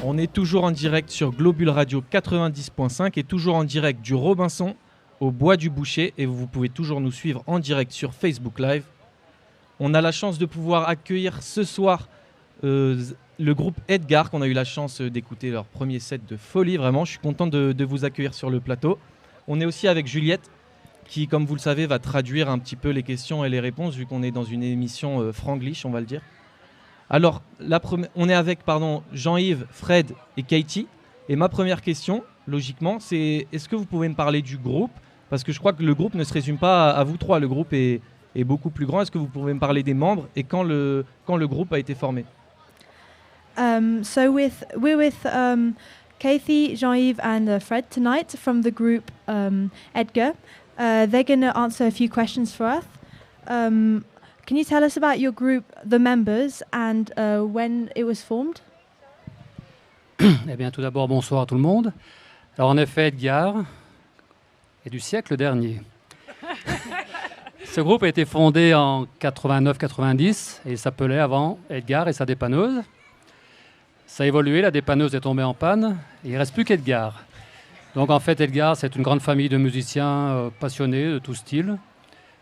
On est toujours en direct sur Globule Radio 90.5 et toujours en direct du Robinson au Bois du Boucher, et vous pouvez toujours nous suivre en direct sur Facebook Live. On a la chance de pouvoir accueillir ce soir le groupe Edgar, qu'on a eu la chance d'écouter leur premier set de folie. Vraiment, je suis content de vous accueillir sur le plateau. On est aussi avec Juliette, qui, comme vous le savez, va traduire un petit peu les questions et les réponses, vu qu'on est dans une émission franglish, on va le dire. Alors, on est avec Jean-Yves, Fred et Katie. Et ma première question, logiquement, c'est est-ce que vous pouvez me parler du groupe ? Parce que je crois que le groupe ne se résume pas à vous trois. Le groupe est beaucoup plus grand. Est-ce que vous pouvez me parler des membres et quand le groupe a été formé ? So we're with Kathy, Jean-Yves and Fred tonight from the group Edgar. They're going to answer a few questions for us. Can you tell us about your group, the members, and when it was formed? Eh bien, tout d'abord, bonsoir tout le monde. Alors, en effet, Edgar est du siècle dernier. Ce groupe a été fondé en 89-90 et il s'appelait avant Edgar et sa dépanneuse. Ça a évolué, la dépanneuse est tombée en panne et il ne reste plus qu'Edgar. Donc, en fait, Edgar, c'est une grande famille de musiciens passionnés de tout style.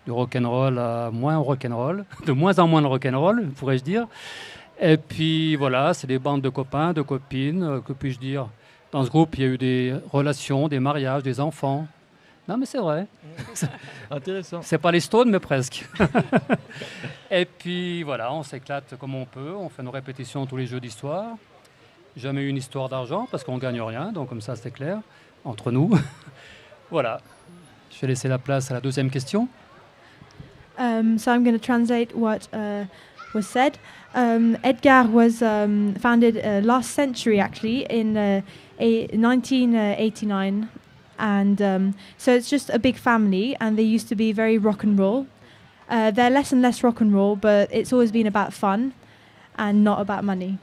Du rock'n'roll à moins rock'n'roll, de moins en moins de rock'n'roll, pourrais-je dire. Et puis voilà, c'est des bandes de copains, de copines, que puis-je dire. Dans ce groupe, il y a eu des relations, des mariages, des enfants. Non, mais c'est vrai. Intéressant. C'est pas les Stones, mais presque. Et puis voilà, on s'éclate comme on peut, on fait nos répétitions tous les jeudis soirs. Jamais eu une histoire d'argent, parce qu'on gagne rien, donc comme ça c'est clair, entre nous. Voilà. Je vais laisser la place à la deuxième question. So I'm going to translate what was said. Edgar was founded last century, actually, in 1989. And so it's just a big family, and they used to be very rock and roll. They're less and less rock and roll, but it's always been about fun and not about money.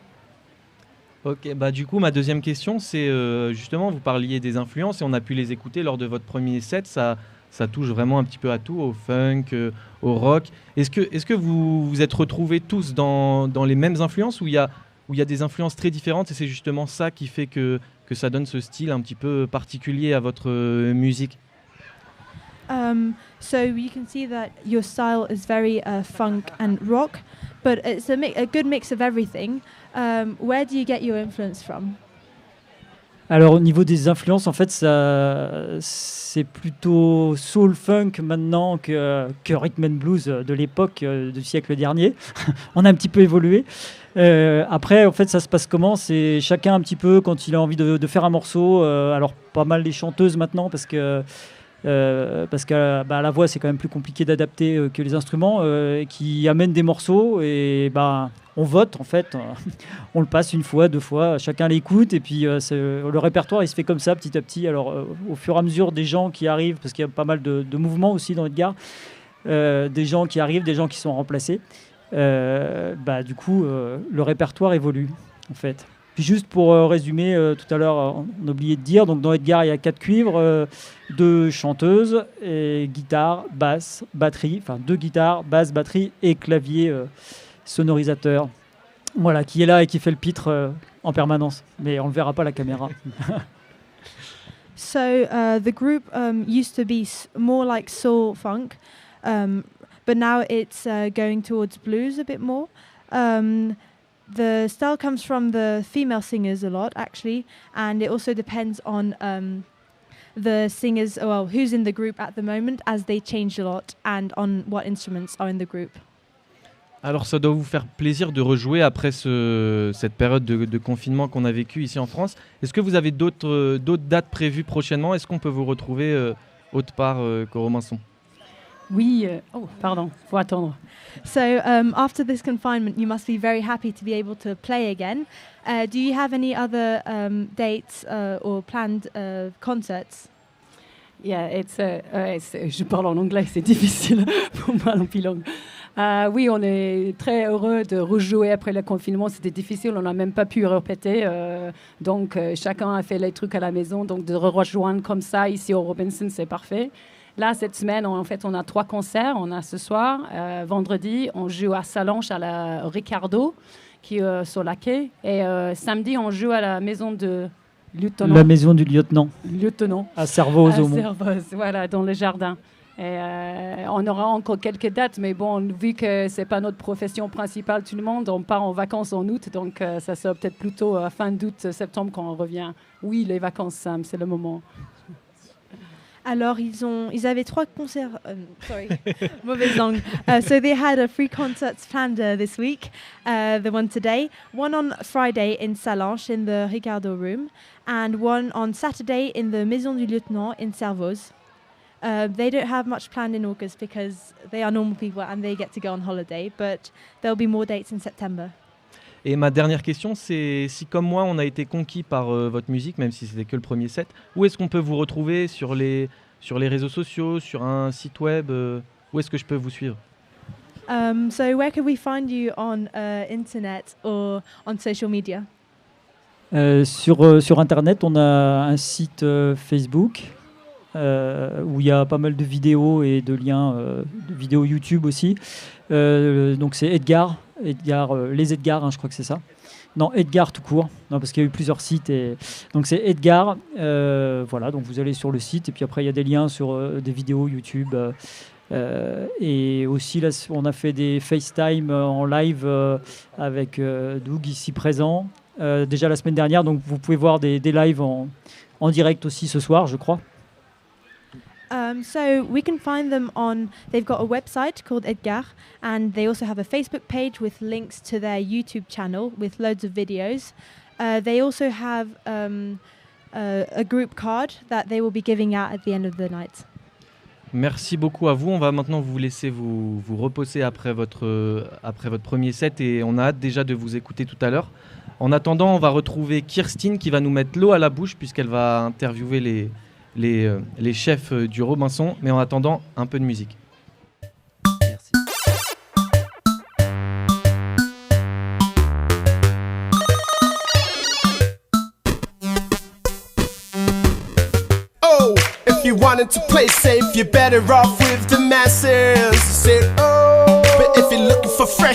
Ok, bah du coup, ma deuxième question, c'est justement, vous parliez des influences et on a pu les écouter lors de votre premier set. Ça touche vraiment un petit peu à tout, au funk, au rock. Est-ce que vous vous êtes retrouvés tous dans les mêmes influences ou il y a des influences très différentes et c'est justement ça qui fait que ça donne ce style un petit peu particulier à votre musique? So you can see that your style is very funk and rock, but it's a good mix of everything. Where do you get your influence from? Alors au niveau des influences, en fait, c'est plutôt soul funk maintenant que rhythm and blues de l'époque du siècle dernier. On a un petit peu évolué. Après, en fait, ça se passe comment ? C'est chacun un petit peu quand il a envie de faire un morceau. Alors pas mal les chanteuses maintenant parce que la voix c'est quand même plus compliqué d'adapter que les instruments qui amènent des morceaux et on vote en fait, on le passe une fois, deux fois, chacun l'écoute et puis le répertoire il se fait comme ça petit à petit. Alors au fur et à mesure des gens qui arrivent, parce qu'il y a pas mal de mouvements aussi dans Edgar, des gens qui arrivent, des gens qui sont remplacés, du coup le répertoire évolue en fait. Puis juste pour résumer, tout à l'heure, on a oublié de dire, donc dans Edgar, il y a 4 cuivres, 2 chanteuses, et guitare, basse, batterie, enfin 2 guitares, basse, batterie et clavier sonorisateur. Voilà, qui est là et qui fait le pitre en permanence. Mais on ne le verra pas à la caméra. So the group used to be more like soul funk, but now it's going towards blues a bit more. The style comes from the female singers a lot, actually, and it also depends on the singers, who's in the group at the moment, as they change a lot, and on what instruments are in the group. Alors ça doit vous faire plaisir de rejouer après cette période de confinement qu'on a vécu ici en France. Est-ce que vous avez d'autres dates prévues prochainement ? Est-ce qu'on peut vous retrouver autre part qu'au Robinson ? Oui, pardon, faut attendre. So after this confinement, you must be very happy to be able to play again. Do you have any other dates or planned concerts? Yeah, je parle en anglais, c'est difficile pour moi en bilingue. Oui, on est très heureux de rejouer après le confinement. C'était difficile, on n'a même pas pu répéter. Donc, chacun a fait les trucs à la maison. Donc, de rejoindre comme ça ici au Robinson, c'est parfait. Là, cette semaine, en fait, on a 3 concerts. On a ce soir, vendredi, on joue à Sallanches à la Ricardo, qui est sur la quai. Et samedi, on joue à la maison de lieutenant. La maison du lieutenant. Lieutenant. À Servoz, À au Mont. Servoz, voilà, dans le jardin. Et on aura encore quelques dates, mais bon, vu que c'est pas notre profession principale, tout le monde, on part en vacances en août, donc ça sera peut-être plutôt fin d'août, septembre quand on revient. Oui, les vacances, Sam, c'est le moment. Alors, ils avaient 3 concerts. Sorry, mauvaise langue. So they had 3 concerts planned this week. The one today, one on Friday in Salanches in the Ricardo Room, and one on Saturday in the Maison du Lieutenant in Servoz. They don't have much planned in August because they are normal people and they get to go on holiday, but there'll be more dates in September. Et ma dernière question, c'est si comme moi on a été conquis par votre musique, même si c'était que le premier set, où est-ce qu'on peut vous retrouver sur les réseaux sociaux, sur un site web, où est-ce que je peux vous suivre? So where can we find you on internet or on social media? Sur Internet, on a un site Facebook où il y a pas mal de vidéos et de liens, de vidéos YouTube aussi. Donc c'est Edgar, les Edgar, hein, je crois que c'est ça. Non, Edgar tout court. Non, parce qu'il y a eu plusieurs sites. Donc c'est Edgar. Voilà, donc vous allez sur le site et puis après il y a des liens sur des vidéos YouTube. Et aussi là, on a fait des FaceTime en live avec Doug ici présent. Déjà la semaine dernière, donc vous pouvez voir des lives en direct aussi ce soir, je crois. So we can find them on, they've got a website called Edgar, and they also have a Facebook page with links to their YouTube channel with loads of videos. They also have a group card that they will be giving out at the end of the night. Merci beaucoup à vous. On va maintenant vous laisser vous reposer après votre premier set et on a hâte déjà de vous écouter tout à l'heure. En attendant, on va retrouver Kirstine qui va nous mettre l'eau à la bouche puisqu'elle va interviewer les chefs du Robinson. Mais en attendant, un peu de musique. Merci. Oh, if you wanted to play safe, you're better off with the masses. Say, oh, but if you're looking for fresh